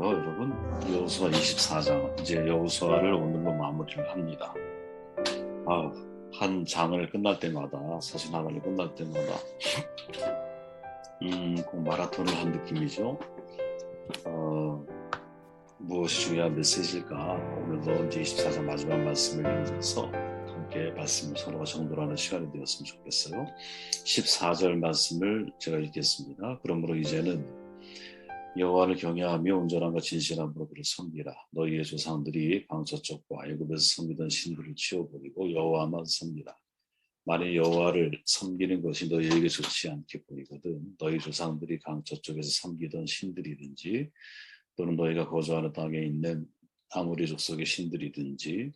안녕하세요, 여러분. 여호수아 24장, 이제 여호수아를 오늘로 마무리를 합니다. 한 장을 끝날 때마다, 서신 하나를 끝날 때마다 꼭 마라톤을 한 느낌이죠. 무엇이 중요한 메시지일까? 오늘도 이제 24장 마지막 말씀을 읽으면서 함께 말씀을 서로가 정돌하는 시간이 되었으면 좋겠어요. 14절 말씀을 제가 읽겠습니다. 그러므로 이제는 여호와를 경외하며 온전함과 진실함으로 그를 섬기라. 너희의 조상들이 방저쪽과 애굽에서 섬기던 신들을 치워버리고 여호와만 섬기라. 만일 여호와를 섬기는 것이 너희에게 좋지 않게 보이거든 너희 조상들이 강 저쪽에서 섬기던 신들이든지 또는 너희가 거주하는 땅에 있는 아모리 족속의 신들이든지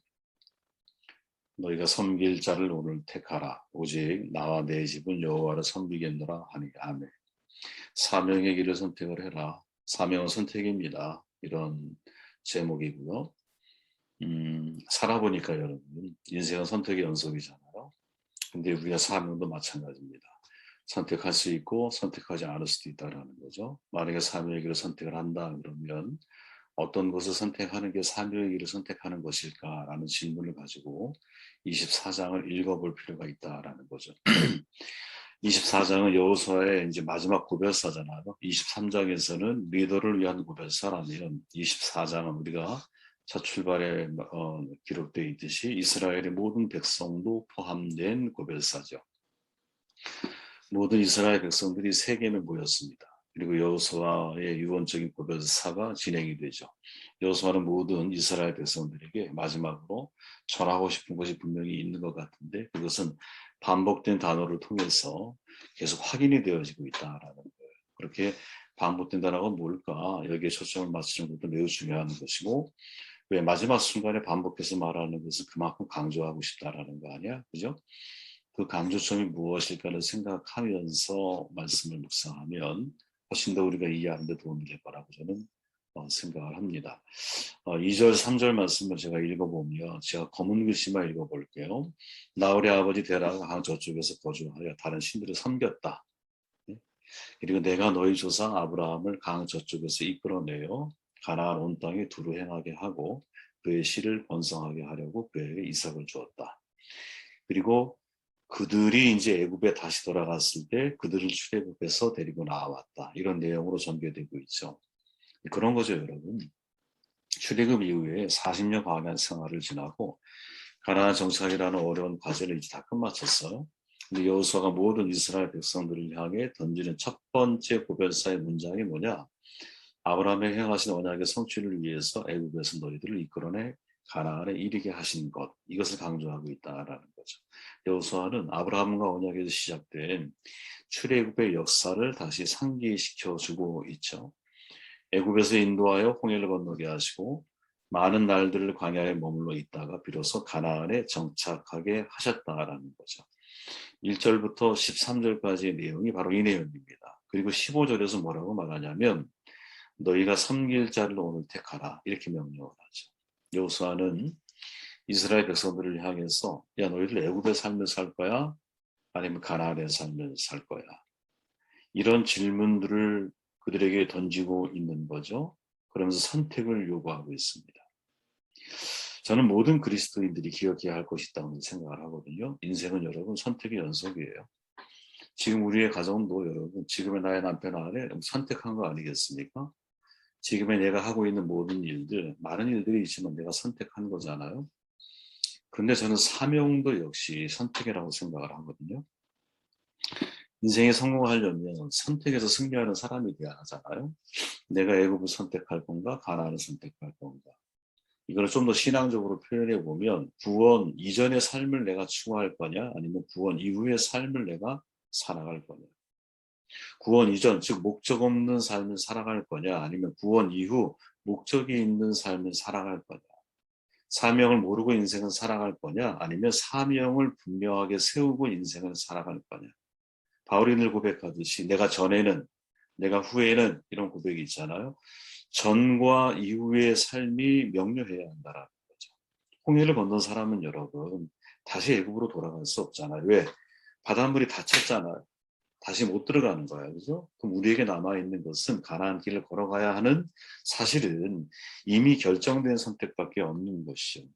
너희가 섬길 자를 오늘 택하라. 오직 나와 내 집은 여호와를 섬기겠노라 하니 아멘. 사명의 길을 선택을 해라. 사명은 선택입니다. 이런 제목이고요. 살아보니까 여러분, 인생은 선택의 연속이잖아요. 근데 우리가 사명도 마찬가지입니다. 선택할 수 있고 선택하지 않을 수도 있다는 거죠. 만약에 사명의 길을 선택을 한다 그러면 어떤 것을 선택하는 게 사명의 길을 선택하는 것일까라는 질문을 가지고 24장을 읽어볼 필요가 있다라는 거죠. 24장은 여호수아의 이제 마지막 고별사잖아요. 23장에서는 리더를 위한 고별사라면 24장은 우리가 첫 출발에 기록되어 있듯이 이스라엘의 모든 백성도 포함된 고별사죠. 모든 이스라엘 백성들이 세겜에 모였습니다. 그리고 여호수아의 유언적인 고별사가 진행이 되죠. 여호수아는 모든 이스라엘 백성들에게 마지막으로 전하고 싶은 것이 분명히 있는 것 같은데 그것은 반복된 단어를 통해서 계속 확인이 되어지고 있다라는 거예요. 그렇게 반복된 단어가 뭘까? 여기에 초점을 맞추는 것도 매우 중요한 것이고 왜 마지막 순간에 반복해서 말하는 것은 그만큼 강조하고 싶다라는 거 아니야? 그죠? 그 강조점이 무엇일까를 생각하면서 말씀을 묵상하면 훨씬 더 우리가 이해하는 데 도움이 될 거라고 저는 생각을 합니다. 2절, 3절 말씀을 제가 읽어보면 제가 검은 글씨만 읽어볼게요. 나홀의 아버지 데라가 강 저쪽에서 거주하여 다른 신들을 섬겼다. 그리고 내가 너희 조상 아브라함을 강 저쪽에서 이끌어내어 가나안 온 땅에 두루 행하게 하고 그의 씨를 번성하게 하려고 그에게 이삭을 주었다. 그리고 그들이 이제 애굽에 다시 돌아갔을 때 그들을 출애굽해서 데리고 나왔다. 이런 내용으로 전개되고 있죠. 그런 거죠, 여러분. 출애굽 이후에 40년 광야 생활을 지나고 가나안 정착이라는 어려운 과제를 이제 다 끝마쳤어요. 근데 여호수아가 모든 이스라엘 백성들을 향해 던지는 첫 번째 고별사의 문장이 뭐냐? 아브라함의 행하신 언약의 성취를 위해서 애굽에서 너희들을 이끌어내 가나안에 이르게 하신 것, 이것을 강조하고 있다라는 거죠. 여호수아는 아브라함과 언약에서 시작된 출애굽의 역사를 다시 상기시켜주고 있죠. 애굽에서 인도하여 홍해를 건너게 하시고 많은 날들을 광야에 머물러 있다가 비로소 가나안에 정착하게 하셨다라는 거죠. 1절부터 13절까지의 내용이 바로 이 내용입니다. 그리고 15절에서 뭐라고 말하냐면 너희가 섬길 자를 오늘 택하라 이렇게 명령을 하죠. 여호수아는 이스라엘 백성들을 향해서 야 너희들 애굽의 삶을 살 거야? 아니면 가나안의 삶을 살 거야? 이런 질문들을 그들에게 던지고 있는 거죠. 그러면서 선택을 요구하고 있습니다. 저는 모든 그리스도인들이 기억해야 할 것이 있다고 생각을 하거든요. 인생은 여러분 선택의 연속이에요. 지금 우리의 가정도 여러분 지금의 나의 남편 아내 선택한 거 아니겠습니까? 지금의 내가 하고 있는 모든 일들, 많은 일들이 있지만 내가 선택한 거잖아요. 그런데 저는 사명도 역시 선택이라고 생각을 하거든요. 인생에 성공하려면 선택해서 승리하는 사람이 돼야 하잖아요. 내가 애굽을 선택할 건가, 가나안을 선택할 건가. 이걸 좀 더 신앙적으로 표현해 보면 구원 이전의 삶을 내가 추구할 거냐, 아니면 구원 이후의 삶을 내가 살아갈 거냐. 구원 이전, 즉 목적 없는 삶을 살아갈 거냐, 아니면 구원 이후 목적이 있는 삶을 살아갈 거냐. 사명을 모르고 인생을 살아갈 거냐, 아니면 사명을 분명하게 세우고 인생을 살아갈 거냐. 바울이 늘 고백하듯이 내가 전에는, 내가 후에는 이런 고백이 있잖아요. 전과 이후의 삶이 명료해야 한다라는 거죠. 홍해를 건넌 사람은 여러분 다시 애굽으로 돌아갈 수 없잖아요. 왜? 바닷물이 닫혔잖아요. 다시 못 들어가는 거야. 그죠? 그럼 우리에게 남아있는 것은 가나안 길을 걸어가야 하는 사실은 이미 결정된 선택밖에 없는 것이죠.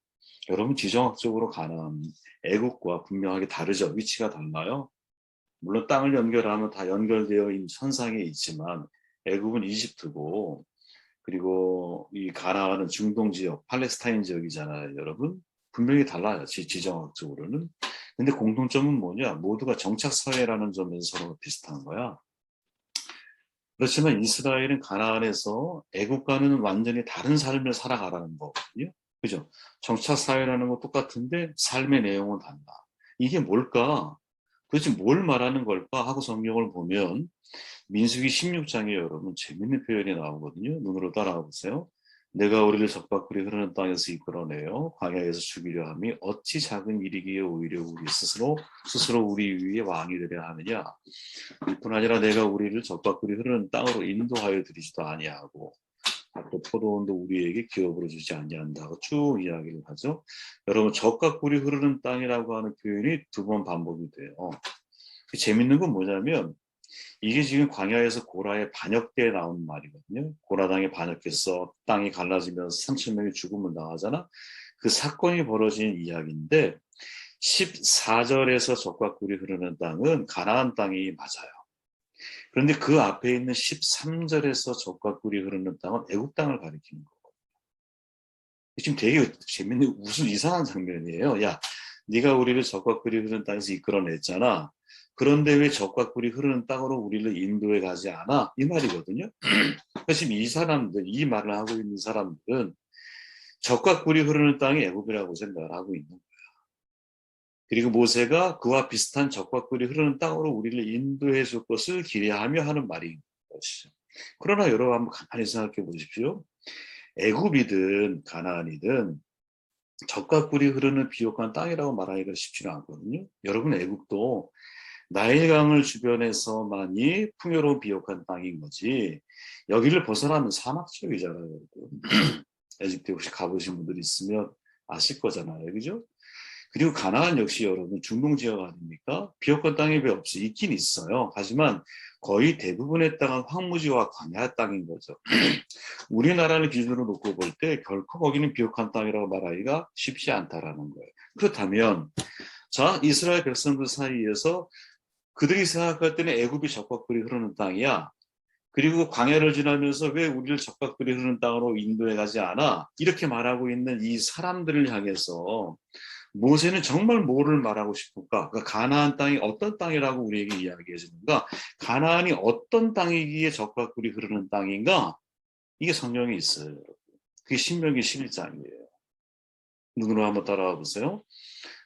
여러분 지정학적으로 가나안, 애국과 분명하게 다르죠. 위치가 달라요. 물론 땅을 연결하면 다 연결되어 있는 선상에 있지만 애국은 이집트고 그리고 이 가나안은 중동 지역, 팔레스타인 지역이잖아요, 여러분. 분명히 달라요, 지정학적으로는. 근데 공통점은 뭐냐? 모두가 정착 사회라는 점에서 서로 비슷한 거야. 그렇지만 이스라엘은 가나안에서 애국과는 완전히 다른 삶을 살아가라는 거거든요. 그죠? 정착 사회라는 거 똑같은데 삶의 내용은 달라. 이게 뭘까? 도대체 뭘 말하는 걸까 하고 성경을 보면 민수기 16장에 여러분 재밌는 표현이 나오거든요. 눈으로 따라가 보세요. 내가 우리를 적박구리 흐르는 땅에서 이끌어내어 광야에서 죽이려 함이 어찌 작은 일이기에 오히려 우리 스스로 우리 위에 왕이 되려 하느냐. 이뿐 아니라 내가 우리를 적박구리 흐르는 땅으로 인도하여 드리지도 아니하고 또 포도원도 우리에게 기업으로 주지 아니한다고 쭉 이야기를 하죠. 여러분 적각꿀이 흐르는 땅이라고 하는 표현이 2번 반복이 돼요. 재밌는 건 뭐냐면 이게 지금 광야에서 고라의 반역 때 나온 말이거든요. 고라 당이 반역해서 땅이 갈라지면서 3,000명이 죽음을 당하잖아. 그 사건이 벌어진 이야기인데 14절에서 적각꿀이 흐르는 땅은 가나안 땅이 맞아요. 그런데 그 앞에 있는 13절에서 적과 꿀이 흐르는 땅은 애국 땅을 가리키는 거거든요. 지금 되게 재밌는 무슨 이상한 장면이에요. 야, 네가 우리를 적과 꿀이 흐르는 땅에서 이끌어냈잖아. 그런데 왜 적과 꿀이 흐르는 땅으로 우리를 인도해 가지 않아? 이 말이거든요. 지금 이 사람들, 이 말을 하고 있는 사람들은 적과 꿀이 흐르는 땅이 애국이라고 생각을 하고 있는 거예요. 그리고 모세가 그와 비슷한 적과 꿀이 흐르는 땅으로 우리를 인도해 줄 것을 기대하며 하는 말인 것이죠. 그러나 여러분 한번 가만히 생각해 보십시오. 애굽이든 가나안이든 적과 꿀이 흐르는 비옥한 땅이라고 말하기가 쉽지는 않거든요. 여러분 애굽도 나일강을 주변에서만이 풍요로운 비옥한 땅인 거지 여기를 벗어나면 사막 지역이잖아요. 여러분. 에집트 혹시 가보신 분들 있으면 아실 거잖아요. 그죠? 그리고 가나안 역시 여러분 중동 지역 아닙니까? 비옥한 땅이 왜 없어? 있긴 있어요. 하지만 거의 대부분의 땅은 황무지와 광야 땅인 거죠. 우리나라를 기준으로 놓고 볼 때 결코 거기는 비옥한 땅이라고 말하기가 쉽지 않다라는 거예요. 그렇다면 자 이스라엘 백성들 사이에서 그들이 생각할 때는 애굽이 적박불이 흐르는 땅이야. 그리고 광야를 지나면서 왜 우리를 적박불이 흐르는 땅으로 인도해 가지 않아? 이렇게 말하고 있는 이 사람들을 향해서 모세는 정말 뭐를 말하고 싶을까? 그러니까 가나안 땅이 어떤 땅이라고 우리에게 이야기해 주는가? 가나안이 어떤 땅이기에 적박불이 흐르는 땅인가? 이게 성경에 있어요. 그게 신명기 11장이에요. 눈으로 한번 따라와 보세요.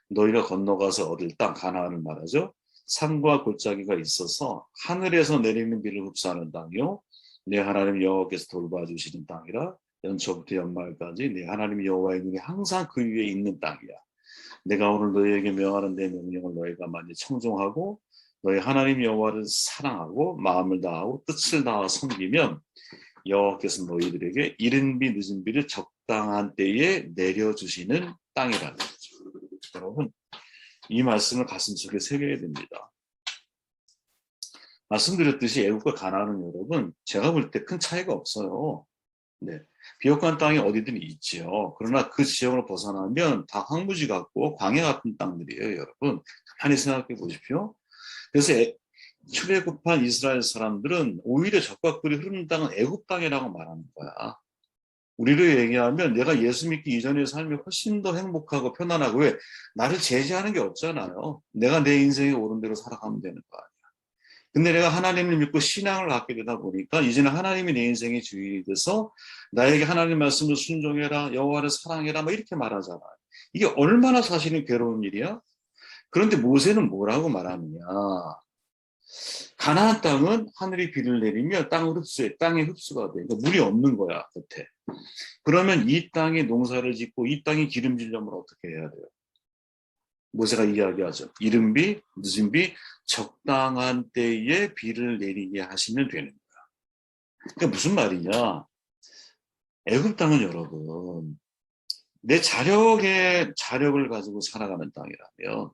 너희가 건너가서 얻을 땅 가나안을 말하죠. 산과 골짜기가 있어서 하늘에서 내리는 비를 흡수하는 땅이요. 내 하나님 여호와께서 돌봐주시는 땅이라 연초부터 연말까지 내 하나님 여호와의 눈이 항상 그 위에 있는 땅이야. 내가 오늘 너희에게 명하는 내 명령을 너희가 만일 청종하고 너희 하나님 여호와를 사랑하고 마음을 다하고 뜻을 다하 섬기면 여호와께서 너희들에게 이른 비 늦은 비를 적당한 때에 내려주시는 땅이라는 거죠. 여러분 이 말씀을 가슴속에 새겨야 됩니다. 말씀드렸듯이 애국과 가나안은 여러분 제가 볼 때 큰 차이가 없어요. 네. 비옥한 땅이 어디든 있지요. 그러나 그 지역을 벗어나면 다 황무지 같고 광야 같은 땅들이에요. 여러분 가만히 생각해 보십시오. 그래서 출애굽한 이스라엘 사람들은 오히려 적과 꿀이 흐르는 땅은 애굽 땅이라고 말하는 거야. 우리로 얘기하면 내가 예수 믿기 이전의 삶이 훨씬 더 행복하고 편안하고 왜 나를 제재하는 게 없잖아요. 내가 내 인생에 옳은 대로 살아가면 되는 거 아니야. 근데 내가 하나님을 믿고 신앙을 갖게 되다 보니까 이제는 하나님이 내 인생의 주인이 돼서 나에게 하나님 말씀을 순종해라, 여호와를 사랑해라, 막 이렇게 말하잖아요. 이게 얼마나 사실은 괴로운 일이야? 그런데 모세는 뭐라고 말하느냐? 가나안 땅은 하늘이 비를 내리며 땅을 흡수해, 땅이 흡수가 돼. 그러니까 물이 없는 거야, 겉에. 그러면 이 땅에 농사를 짓고 이 땅이 기름지려면 어떻게 해야 돼요? 모세가 이야기하죠. 이른 비, 늦은 비, 적당한 때에 비를 내리게 하시면 되는 거야. 그게 무슨 말이냐? 애굽 땅은 여러분 내 자력을 가지고 살아가는 땅이라면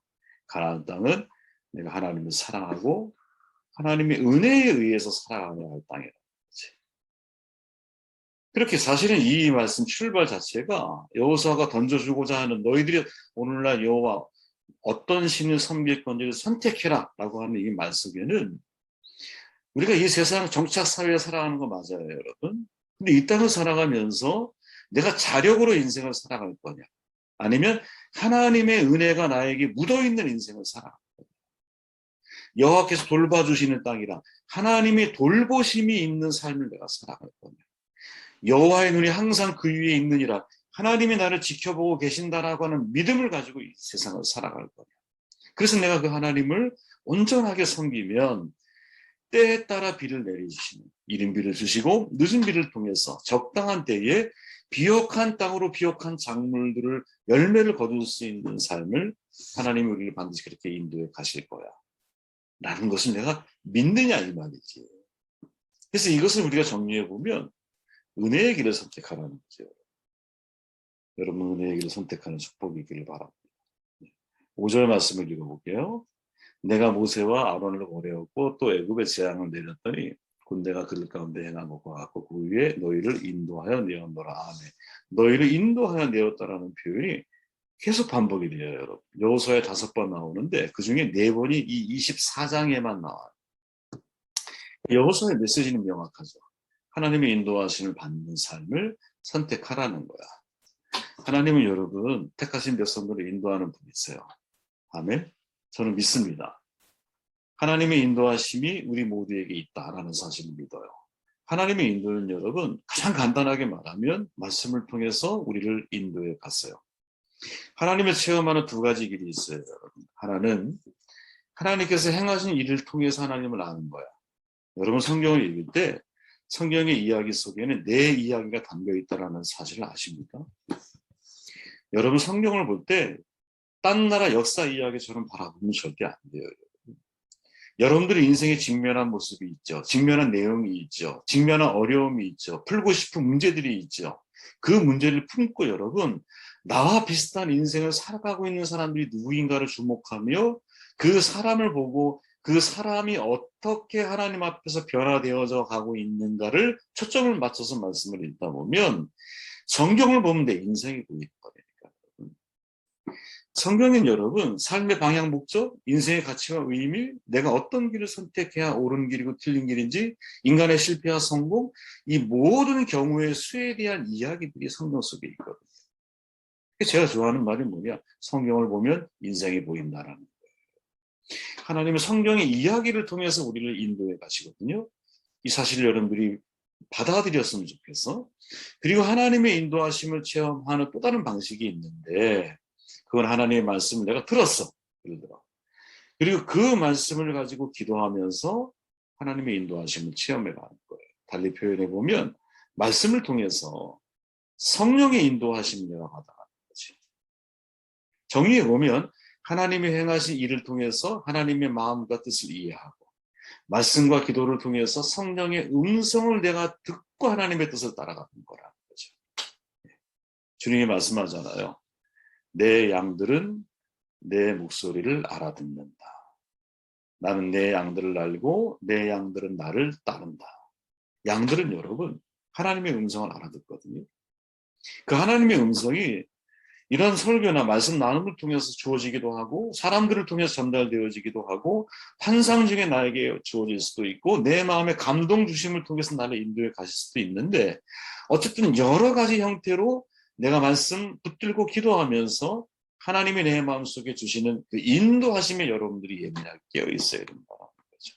가나안 땅은 내가 하나님을 사랑하고 하나님의 은혜에 의해서 살아가야 할 땅이라는 거지. 그렇게 사실은 이 말씀 출발 자체가 여호수아가 던져주고자 하는 너희들이 오늘날 여호와 어떤 신을 섬길 건지를 선택해라 라고 하는 이 말 속에는 우리가 이 세상 정착 사회에 살아가는 거 맞아요, 여러분. 근데 이 땅을 살아가면서 내가 자력으로 인생을 살아갈 거냐, 아니면 하나님의 은혜가 나에게 묻어있는 인생을 살아갈 거냐. 여호와께서 돌봐주시는 땅이라 하나님의 돌보심이 있는 삶을 내가 살아갈 거냐, 여호와의 눈이 항상 그 위에 있느니라 하나님이 나를 지켜보고 계신다라고 하는 믿음을 가지고 이 세상을 살아갈 거냐. 그래서 내가 그 하나님을 온전하게 섬기면 때에 따라 비를 내려주시는, 이른 비를 주시고 늦은 비를 통해서 적당한 때에 비옥한 땅으로 비옥한 작물들을 열매를 거둘 수 있는 삶을 하나님이 우리를 반드시 그렇게 인도해 가실 거야 라는 것을 내가 믿느냐 이 말이지. 그래서 이것을 우리가 정리해 보면 은혜의 길을 선택하라는 거죠. 여러분 은혜의 길을 선택하는 축복이 있기를 바랍니다. 5절 말씀을 읽어볼게요. 내가 모세와 아론을 보내었고 또 애굽에 재앙을 내렸더니 군대가 그들 가운데 행한 것과 같고 그 위에 너희를 인도하여 내었노라. 아멘. 너희를 인도하여 내었다라는 표현이 계속 반복이 돼요, 여러분. 여호수아에 5번 나오는데 그 중에 4번이 이 24장에만 나와요. 여호수아의 메시지는 명확하죠. 하나님의 인도하심을 받는 삶을 선택하라는 거야. 하나님은 여러분 택하신 백성들을 인도하는 분이세요. 아멘. 저는 믿습니다. 하나님의 인도하심이 우리 모두에게 있다라는 사실을 믿어요. 하나님의 인도는 여러분 가장 간단하게 말하면 말씀을 통해서 우리를 인도해 갔어요. 하나님을 체험하는 2가지 길이 있어요, 여러분. 하나는 하나님께서 행하신 일을 통해서 하나님을 아는 거야. 여러분 성경을 읽을 때 성경의 이야기 속에는 내 이야기가 담겨 있다는 사실을 아십니까? 여러분 성경을 볼 때 딴 나라 역사 이야기처럼 바라보면 절대 안 돼요. 여러분들의 인생에 직면한 모습이 있죠. 직면한 내용이 있죠. 직면한 어려움이 있죠. 풀고 싶은 문제들이 있죠. 그 문제를 품고 여러분 나와 비슷한 인생을 살아가고 있는 사람들이 누구인가를 주목하며 그 사람을 보고 그 사람이 어떻게 하나님 앞에서 변화되어져 가고 있는가를 초점을 맞춰서 말씀을 읽다 보면 성경을 보면 내 인생이 보이는 거니까. 성경은 여러분 삶의 방향, 목적, 인생의 가치와 의미, 내가 어떤 길을 선택해야 옳은 길이고 틀린 길인지, 인간의 실패와 성공, 이 모든 경우의 수에 대한 이야기들이 성경 속에 있거든요. 제가 좋아하는 말이 뭐냐, 성경을 보면 인생이 보인다라는 거예요. 하나님은 성경의 이야기를 통해서 우리를 인도해 가시거든요. 이 사실을 여러분들이 받아들였으면 좋겠어. 그리고 하나님의 인도하심을 체험하는 또 다른 방식이 있는데 그건 하나님의 말씀을 내가 들었어. 예를 들어. 그리고 그 말씀을 가지고 기도하면서 하나님의 인도하심을 체험해 가는 거예요. 달리 표현해 보면 말씀을 통해서 성령의 인도하심을 내가 받아가는 거지. 정리해 보면 하나님이 행하신 일을 통해서 하나님의 마음과 뜻을 이해하고 말씀과 기도를 통해서 성령의 음성을 내가 듣고 하나님의 뜻을 따라가는 거라는 거죠. 주님이 말씀하잖아요. 내 양들은 내 목소리를 알아듣는다. 나는 내 양들을 알고 내 양들은 나를 따른다. 양들은 여러분 하나님의 음성을 알아듣거든요. 그 하나님의 음성이 이런 설교나 말씀 나눔을 통해서 주어지기도 하고 사람들을 통해서 전달되어지기도 하고 환상 중에 나에게 주어질 수도 있고 내 마음의 감동 주심을 통해서 나를 인도해 가실 수도 있는데 어쨌든 여러 가지 형태로 내가 말씀 붙들고 기도하면서 하나님이 내 마음속에 주시는 그 인도하심에 여러분들이 예민하게 깨어 있어야 된다는 거죠.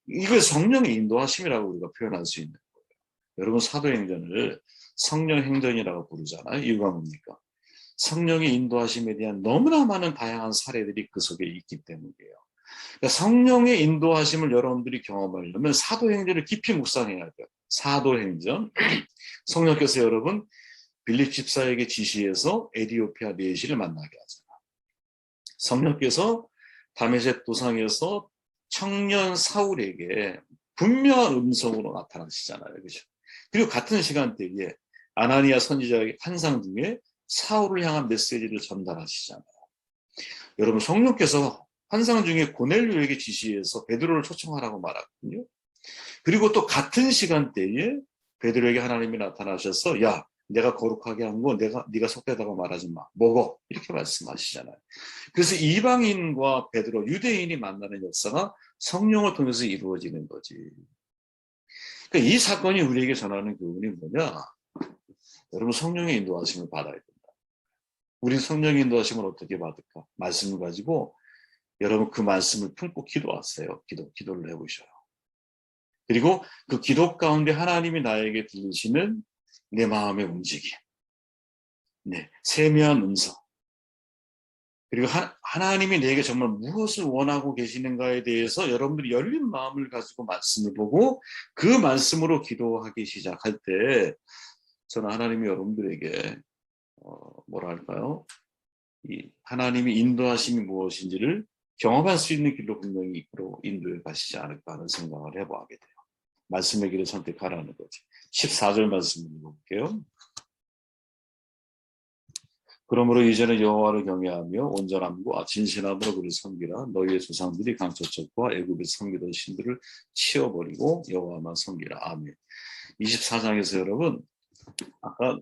이걸 성령의 인도하심이라고 우리가 표현할 수 있는 거예요. 여러분 사도행전을 성령 행전이라고 부르잖아요. 이유가 뭡니까? 성령의 인도하심에 대한 너무나 많은 다양한 사례들이 그 속에 있기 때문이에요. 그러니까 성령의 인도하심을 여러분들이 경험하려면 사도행전을 깊이 묵상해야 돼요. 사도행전. 성령께서 여러분 빌립 집사에게 지시해서 에디오피아 내시를 만나게 하잖아. 성령께서 다메섹 도상에서 청년 사울에게 분명한 음성으로 나타나시잖아요. 그렇죠? 그리고 같은 시간대에 아나니아 선지자의 환상 중에 사울을 향한 메시지를 전달하시잖아요. 여러분 성령께서 환상 중에 고넬료에게 지시해서 베드로를 초청하라고 말하거든요. 그리고 또 같은 시간대에 베드로에게 하나님이 나타나셔서 야, 내가 거룩하게 한 거 네가 속되다고 말하지 마. 먹어. 이렇게 말씀하시잖아요. 그래서 이방인과 베드로, 유대인이 만나는 역사가 성령을 통해서 이루어지는 거지. 그러니까 이 사건이 우리에게 전하는 교훈이 뭐냐? 여러분, 성령의 인도하심을 받아야 된다. 우리 성령의 인도하심을 어떻게 받을까? 말씀을 가지고 여러분 그 말씀을 품고 기도하세요. 기도를 해보셔요. 그리고 그 기도 가운데 하나님이 나에게 들리시는 내 마음의 움직임, 네, 세미한 음성, 그리고 하나님이 내게 정말 무엇을 원하고 계시는가에 대해서 여러분들이 열린 마음을 가지고 말씀을 보고 그 말씀으로 기도하기 시작할 때 저는 하나님이 여러분들에게 뭐랄까요? 이 하나님이 인도하심이 무엇인지를 경험할 수 있는 길로 분명히 인도해 가시지 않을까 하는 생각을 해보게 돼요. 말씀의 길을 선택하라는 거지. 14절 말씀을 읽어볼게요. 그러므로 이제는 여호와를 경외하며 온전함과 진실함으로 그를 섬기라. 너희의 조상들이 강저쪽과 애굽에서 섬기던 신들을 치워버리고 여호와만 섬기라. 아멘. 24장에서 여러분 아까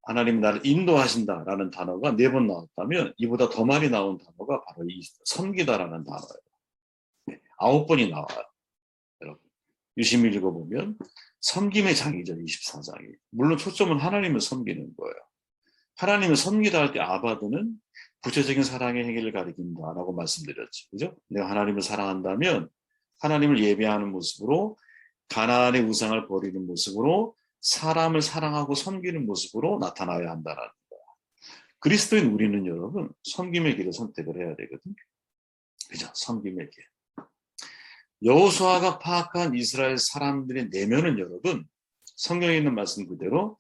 하나님 나를 인도하신다라는 단어가 4번 나왔다면 이보다 더 많이 나온 단어가 바로 이 섬기다라는 단어예요. 9번이 나와요. 여러분 유심히 읽어보면 섬김의 장이죠. 24장이. 물론 초점은 하나님을 섬기는 거예요. 하나님을 섬기다 할 때 아바드는 구체적인 사랑의 행위를 가리킨다라고 말씀드렸죠. 그죠? 내가 하나님을 사랑한다면 하나님을 예배하는 모습으로 가나안의 우상을 버리는 모습으로 사람을 사랑하고 섬기는 모습으로 나타나야 한다는 거야. 그리스도인 우리는 여러분 섬김의 길을 선택을 해야 되거든요. 그죠? 섬김의 길. 여호수아가 파악한 이스라엘 사람들의 내면은 여러분 성경에 있는 말씀 그대로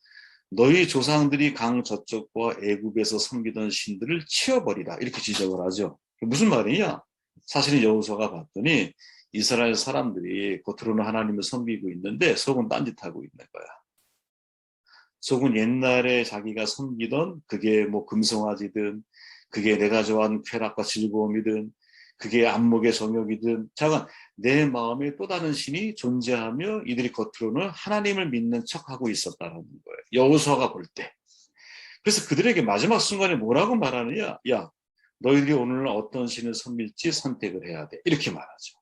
너희 조상들이 강 저쪽과 애굽에서 섬기던 신들을 치워버리라 이렇게 지적을 하죠. 무슨 말이냐? 사실은 여호수아가 봤더니 이스라엘 사람들이 겉으로는 하나님을 섬기고 있는데 속은 딴짓하고 있는 거야. 속은 옛날에 자기가 섬기던 그게 뭐 금송아지든 그게 내가 좋아하는 쾌락과 즐거움이든 그게 안목의 정욕이든 잠깐 내 마음에 또 다른 신이 존재하며 이들이 겉으로는 하나님을 믿는 척하고 있었다는 거예요. 여호수아가 볼 때. 그래서 그들에게 마지막 순간에 뭐라고 말하느냐? 야, 너희들이 오늘날 어떤 신을 섬길지 선택을 해야 돼. 이렇게 말하죠.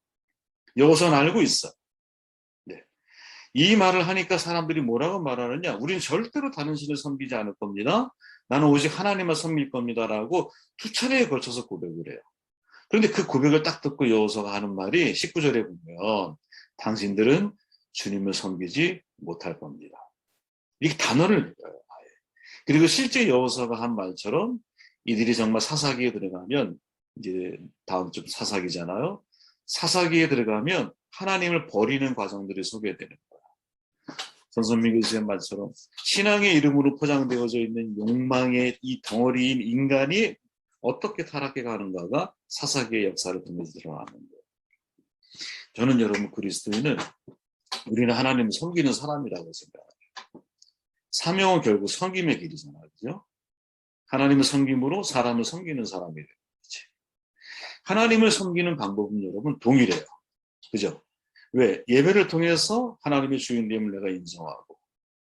여호수아는 알고 있어. 네. 이 말을 하니까 사람들이 뭐라고 말하느냐? 우린 절대로 다른 신을 섬기지 않을 겁니다. 나는 오직 하나님만 섬길 겁니다라고 2차례에 걸쳐서 고백을 해요. 그런데 그 고백을 딱 듣고 여호수아가 하는 말이 19절에 보면 당신들은 주님을 섬기지 못할 겁니다. 이렇게 단어를 내요. 그리고 실제 여호수아가 한 말처럼 이들이 정말 사사기에 들어가면 이제 다음 주 사사기잖아요. 사사기에 들어가면 하나님을 버리는 과정들이 소개되는 거야. 전선미 교수의 말처럼 신앙의 이름으로 포장되어져 있는 욕망의 이 덩어리인 인간이 어떻게 타락해 가는가가 사사기의 역사를 통해서 드러나는 거예요. 저는 여러분 그리스도인은 우리는 하나님을 섬기는 사람이라고 생각해요. 사명은 결국 섬김의 길이잖아요. 그죠? 하나님을 섬김으로 사람을 섬기는 사람이 되는 거지. 하나님을 섬기는 방법은 여러분 동일해요. 그죠? 왜? 예배를 통해서 하나님의 주인됨을 내가 인정하고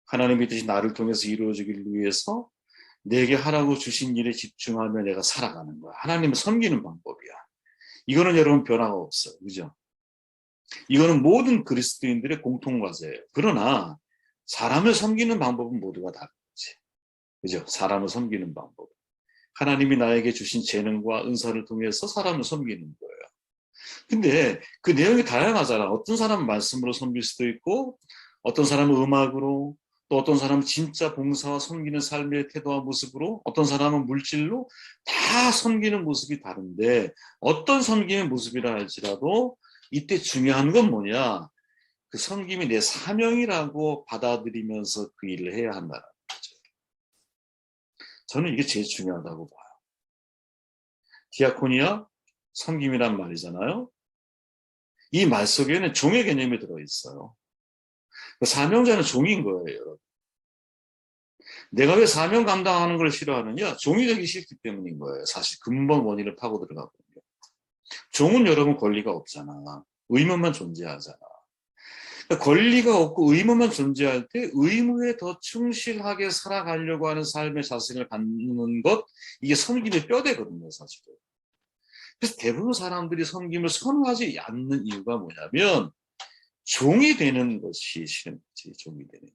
하나님의 뜻이 나를 통해서 이루어지길 위해서 내게 하라고 주신 일에 집중하며 내가 살아가는 거야. 하나님을 섬기는 방법이야. 이거는 여러분 변화가 없어요. 그죠? 이거는 모든 그리스도인들의 공통과제예요. 그러나 사람을 섬기는 방법은 모두가 다르지. 그죠? 사람을 섬기는 방법. 하나님이 나에게 주신 재능과 은사를 통해서 사람을 섬기는 거예요. 근데 그 내용이 다양하잖아. 어떤 사람은 말씀으로 섬길 수도 있고 어떤 사람은 음악으로 또 어떤 사람은 진짜 봉사와 섬기는 삶의 태도와 모습으로 어떤 사람은 물질로 다 섬기는 모습이 다른데 어떤 섬김의 모습이라 할지라도 이때 중요한 건 뭐냐? 그 섬김이 내 사명이라고 받아들이면서 그 일을 해야 한다는 거죠. 저는 이게 제일 중요하다고 봐요. 디아코니아, 섬김이란 말이잖아요. 이 말 속에는 종의 개념이 들어있어요. 사명자는 종인 거예요, 여러분. 내가 왜 사명 감당하는 걸 싫어하느냐? 종이 되기 싫기 때문인 거예요. 사실 근본 원인을 파고 들어가거든요. 종은 여러분 권리가 없잖아. 의무만 존재하잖아. 그러니까 권리가 없고 의무만 존재할 때 의무에 더 충실하게 살아가려고 하는 삶의 자신을 갖는 것, 이게 섬김의 뼈대거든요, 사실은. 그래서 대부분 사람들이 섬김을 선호하지 않는 이유가 뭐냐면 종이 되는 것이 싫은 거지, 종이 되는.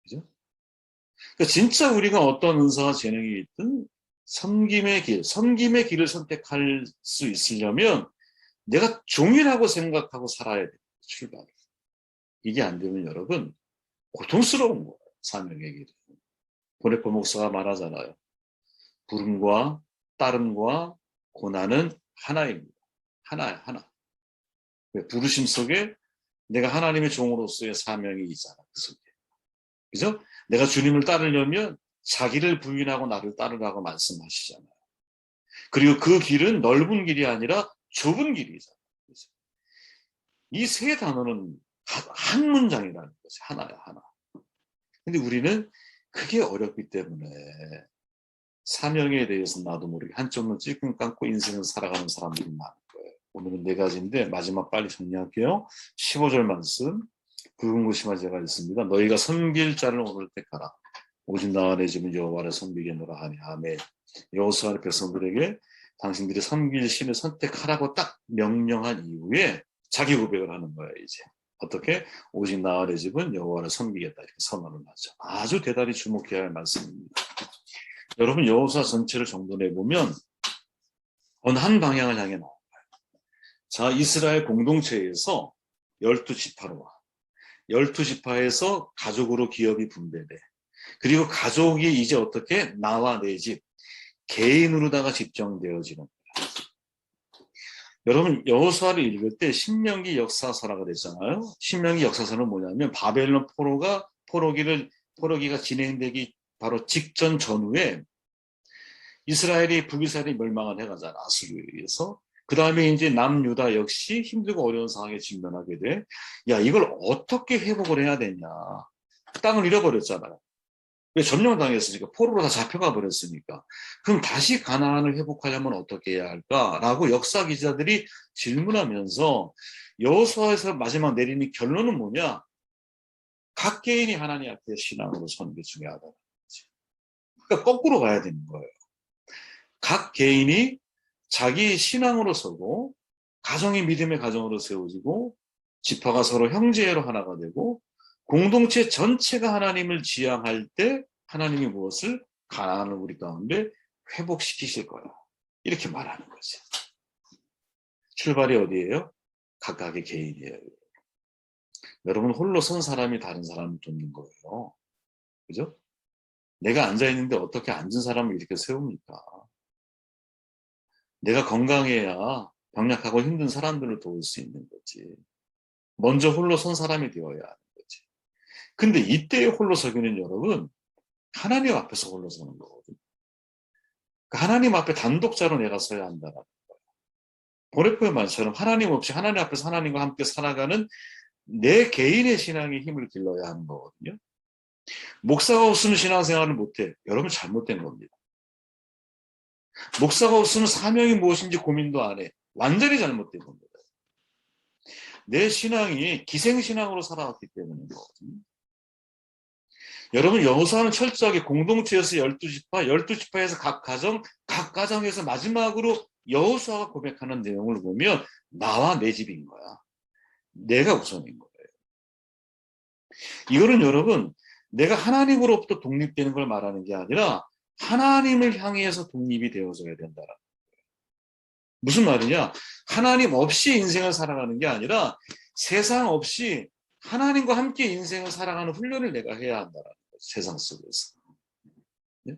그죠? 그러니까 진짜 우리가 어떤 은사와 재능이 있든 섬김의 길을 선택할 수 있으려면 내가 종이라고 생각하고 살아야 돼, 출발. 이게 안 되면 여러분, 고통스러운 거예요, 사명의 길은. 보네포 목사가 말하잖아요. 부름과 따름과 고난은 하나입니다. 하나야, 하나. 부르심 속에 내가 하나님의 종으로서의 사명이 있잖아, 그 속에. 그죠? 내가 주님을 따르려면 자기를 부인하고 나를 따르라고 말씀하시잖아요. 그리고 그 길은 넓은 길이 아니라 좁은 길이잖아요. 이 세 단어는 한 문장이라는 거지. 하나야, 하나. 근데 우리는 그게 어렵기 때문에 사명에 대해서 나도 모르게 한쪽은 찔끔 감고 인생을 살아가는 사람들이 많은 거예요. 오늘은 4가지인데 마지막 빨리 정리할게요. 15절 말씀. 붉은 곳이만 제가 있습니다. 너희가 섬길 자를 오늘 택하라. 오직 나와 내 집은 여호와를 섬기겠노라 하니. 아멘. 여호수아의 백성들에게 당신들이 섬길 신을 선택하라고 딱 명령한 이후에 자기 고백을 하는 거예요. 이제 어떻게? 오직 나와 내 집은 여호와를 섬기겠다, 이렇게 선언을 하죠. 아주 대단히 주목해야 할 말씀입니다. 여러분, 여호수아 전체를 정돈해 보면 어느 한 방향을 향해 나와요. 자, 이스라엘 공동체에서 12지파로 와. 12지파에서 가족으로 기업이 분배돼. 그리고 가족이 이제 어떻게? 나와 내 집, 개인으로다가 집정되어지는 거예요. 여러분, 여호수아를 읽을 때 신명기 역사서라고 됐잖아요. 신명기 역사서는 뭐냐면 바벨론 포로기가 진행되기 바로 직전 전후에 북이스라엘이 멸망을 해가잖아, 아수르에 의해서. 그 다음에 이제 남유다 역시 힘들고 어려운 상황에 직면하게 돼. 야, 이걸 어떻게 회복을 해야 되냐. 땅을 잃어버렸잖아요. 왜? 점령당했으니까, 포로로 다 잡혀가 버렸으니까. 그럼 다시 가나안을 회복하려면 어떻게 해야 할까라고 역사 기자들이 질문하면서 여호수아에서 마지막 내리는 결론은 뭐냐? 각 개인이 하나님 앞에 신앙으로 서는 게 중요하다는 거지. 그러니까 거꾸로 가야 되는 거예요. 각 개인이 자기 신앙으로 서고, 가정이 믿음의 가정으로 세워지고, 지파가 서로 형제로 하나가 되고, 공동체 전체가 하나님을 지향할 때 하나님이 무엇을? 가나안을 우리 가운데 회복시키실 거야. 이렇게 말하는 거지. 출발이 어디예요? 각각의 개인이에요. 여러분, 홀로 선 사람이 다른 사람을 돕는 거예요. 그죠? 내가 앉아있는데 어떻게 앉은 사람을 이렇게 세웁니까? 내가 건강해야 병약하고 힘든 사람들을 도울 수 있는 거지. 먼저 홀로 선 사람이 되어야 하는 거지. 근데 이때의 홀로 서기는 여러분, 하나님 앞에서 홀로 서는 거거든요. 하나님 앞에 단독자로 내가 서야 한다는 거예요. 보레포의 말처럼 하나님 없이 하나님 앞에서 하나님과 함께 살아가는 내 개인의 신앙의 힘을 길러야 하는 거거든요. 목사가 없으면 신앙생활을 못해. 여러분, 잘못된 겁니다. 목사가 없으면 사명이 무엇인지 고민도 안 해. 완전히 잘못된 겁니다. 내 신앙이 기생신앙으로 살아왔기 때문인 거거든요. 여러분, 여호수아는 철저하게 공동체에서 12지파에서 각 가정에서 마지막으로 여호수아가 고백하는 내용을 보면 나와 내 집인 거야. 내가 우선인 거예요. 이거는 여러분, 내가 하나님으로부터 독립되는 걸 말하는 게 아니라 하나님을 향해서 독립이 되어져야 된다는 거예요. 무슨 말이냐? 하나님 없이 인생을 살아가는 게 아니라 세상 없이 하나님과 함께 인생을 살아가는 훈련을 내가 해야 한다는 거예요. 세상 속에서. 네?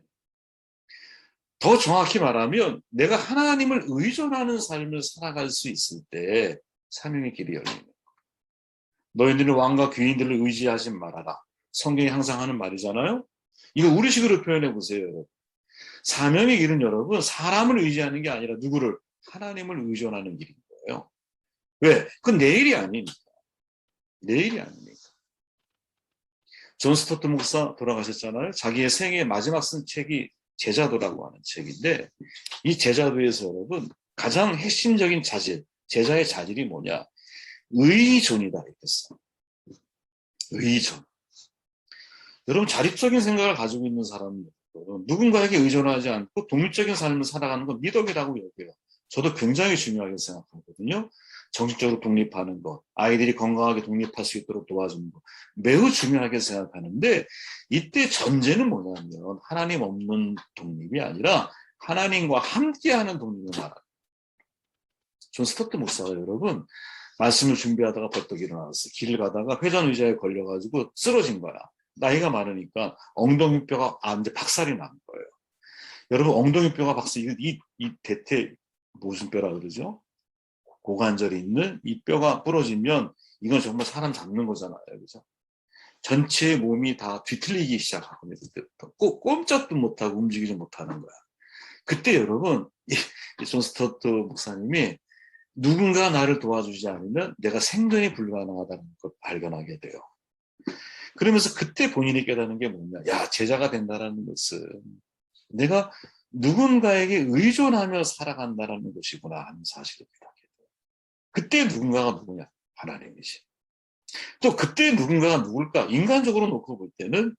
더 정확히 말하면 내가 하나님을 의존하는 삶을 살아갈 수 있을 때 사명의 길이 열리는 거예요. 너희들은 왕과 귀인들을 의지하지 말아라. 성경이 항상 하는 말이잖아요. 이거 우리식으로 표현해 보세요, 여러분. 사명의 길은 여러분, 사람을 의지하는 게 아니라 누구를? 하나님을 의존하는 길인 거예요. 왜? 그건 내 일이 아니니까. 내 일이 아니니까. 존 스토트 목사 돌아가셨잖아요. 자기의 생애 마지막 쓴 책이 제자도라고 하는 책인데, 이 제자도에서 여러분, 가장 핵심적인 자질, 제자의 자질이 뭐냐? 의존이다 이랬어. 의존. 여러분 자립적인 생각을 가지고 있는 사람은 누군가에게 의존하지 않고 독립적인 삶을 살아가는 건 미덕이라고 여겨요. 저도 굉장히 중요하게 생각하거든요. 정신적으로 독립하는 것, 아이들이 건강하게 독립할 수 있도록 도와주는 것 매우 중요하게 생각하는데 이때 전제는 뭐냐면 하나님 없는 독립이 아니라 하나님과 함께하는 독립을 말합니다. 존 스토트 목사가 여러분 말씀을 준비하다가 벌떡 일어났어요. 길을 가다가 회전 의자에 걸려가지고 쓰러진 거야. 나이가 많으니까 엉덩이뼈가 이제 박살이 난 거예요. 여러분 엉덩이뼈가 박살, 이 대퇴 무슨 뼈라 그러죠? 고관절이 있는 이 뼈가 부러지면 이건 정말 사람 잡는 거잖아요. 그죠? 전체 몸이 다 뒤틀리기 시작하거든요. 그때부터. 꼼짝도 못하고 움직이지 못하는 거야. 그때 여러분 존 스토트 목사님이 누군가 나를 도와주지 않으면 내가 생존이 불가능하다는 걸 발견하게 돼요. 그러면서 그때 본인이 깨닫는 게 뭐냐. 야, 제자가 된다는 것은 내가 누군가에게 의존하며 살아간다는 것이구나 하는 사실을 깨닫게 돼요. 그때 누군가가 누구냐? 하나님이지. 또 그때 누군가가 누굴까? 인간적으로 놓고 볼 때는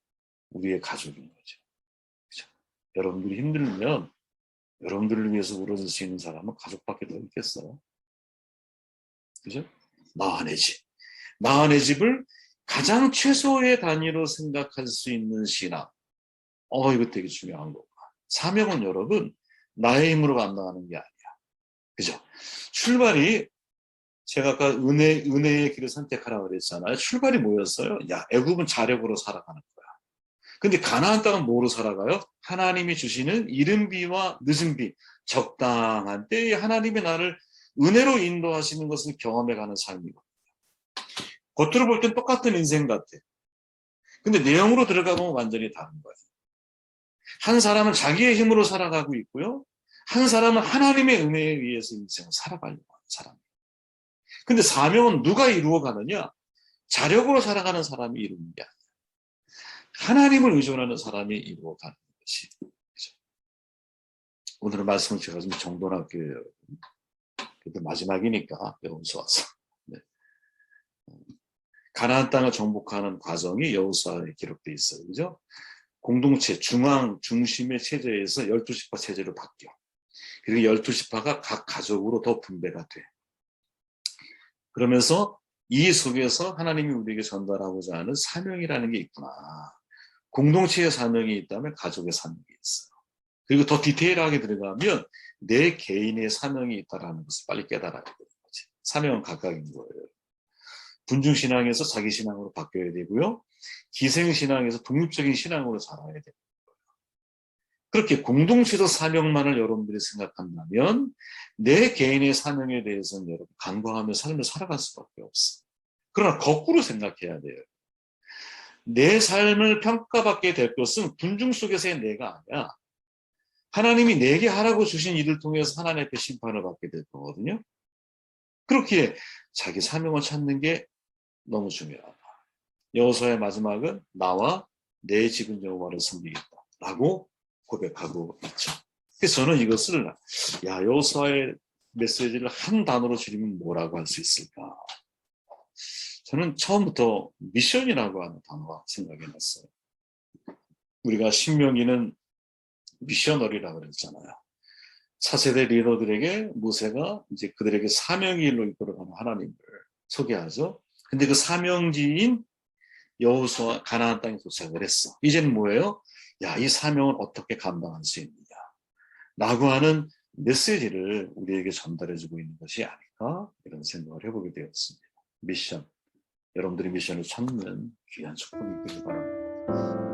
우리의 가족인 거죠. 그렇죠? 여러분들이 힘들면 여러분들을 위해서 울어줄 수 있는 사람은 가족밖에 더 있겠어요. 그죠? 나와 내 집. 나와 내 집을 가장 최소의 단위로 생각할 수 있는 신앙. 이거 되게 중요한 거고. 사명은 여러분, 나의 힘으로 감당하는 게 아니야. 그죠? 출발이, 제가 아까 은혜의 길을 선택하라고 그랬잖아요. 출발이 뭐였어요? 야, 애굽은 자력으로 살아가는 거야. 근데 가나안 땅은 뭐로 살아가요? 하나님이 주시는 이른 비와 늦은 비, 적당한 때에 하나님이 나를 은혜로 인도하시는 것을 경험해가는 삶이거든요. 겉으로 볼 땐 똑같은 인생 같아. 근데 내용으로 들어가보면 완전히 다른 거예요. 한 사람은 자기의 힘으로 살아가고 있고요. 한 사람은 하나님의 은혜에 의해서 인생을 살아가려고 하는 사람이에요. 근데 사명은 누가 이루어가느냐? 자력으로 살아가는 사람이 이루는 게 아니라 하나님을 의존하는 사람이 이루어가는 것이. 그렇죠? 오늘의 말씀은 제가 좀 정돈할게요. 그래도 마지막이니까 여호수아 와서. 네. 가나안 땅을 정복하는 과정이 여호수아에 기록되어 있어요. 그죠? 공동체, 중심의 체제에서 12지파 체제로 바뀌어. 그리고 12지파가 각 가족으로 더 분배가 돼. 그러면서 이 속에서 하나님이 우리에게 전달하고자 하는 사명이라는 게 있구나. 공동체의 사명이 있다면 가족의 사명이 있어요. 그리고 더 디테일하게 들어가면 내 개인의 사명이 있다는 것을 빨리 깨달아야 되는 거지. 사명은 각각인 거예요. 분중신앙에서 자기 신앙으로 바뀌어야 되고요. 기생신앙에서 독립적인 신앙으로 자라야 되는 거예요. 그렇게 공동체적 사명만을 여러분들이 생각한다면 내 개인의 사명에 대해서는 여러분 간과하며 삶을 살아갈 수밖에 없어. 그러나 거꾸로 생각해야 돼요. 내 삶을 평가받게 될 것은 군중 속에서의 내가 아니야. 하나님이 내게 하라고 주신 일을 통해서 하나님 앞에 심판을 받게 될 거거든요. 그렇기에 자기 사명을 찾는 게 너무 중요하다. 여호수아의 마지막은 나와 내 집은 여호와를 섬기겠다라고 고백하고 있죠. 그래서 저는 이것을 여호수아의 메시지를 한 단어로 줄이면 뭐라고 할 수 있을까? 저는 처음부터 미션이라고 하는 단어가 생각이 났어요. 우리가 신명기는 미셔너리라고 그랬잖아요. 차세대 리더들에게 모세가 이제 그들에게 사명의 일로 이끌어가는 하나님을 소개하죠. 근데 그 사명지인 여호수아 가나안 땅에 도착을 했어. 이제는 뭐예요? 이 사명을 어떻게 감당할 수 있느냐 라고 하는 메시지를 우리에게 전달해주고 있는 것이 아닐까 이런 생각을 해보게 되었습니다. 미션, 여러분들이 미션을 찾는 귀한 축복이 되길 바랍니다.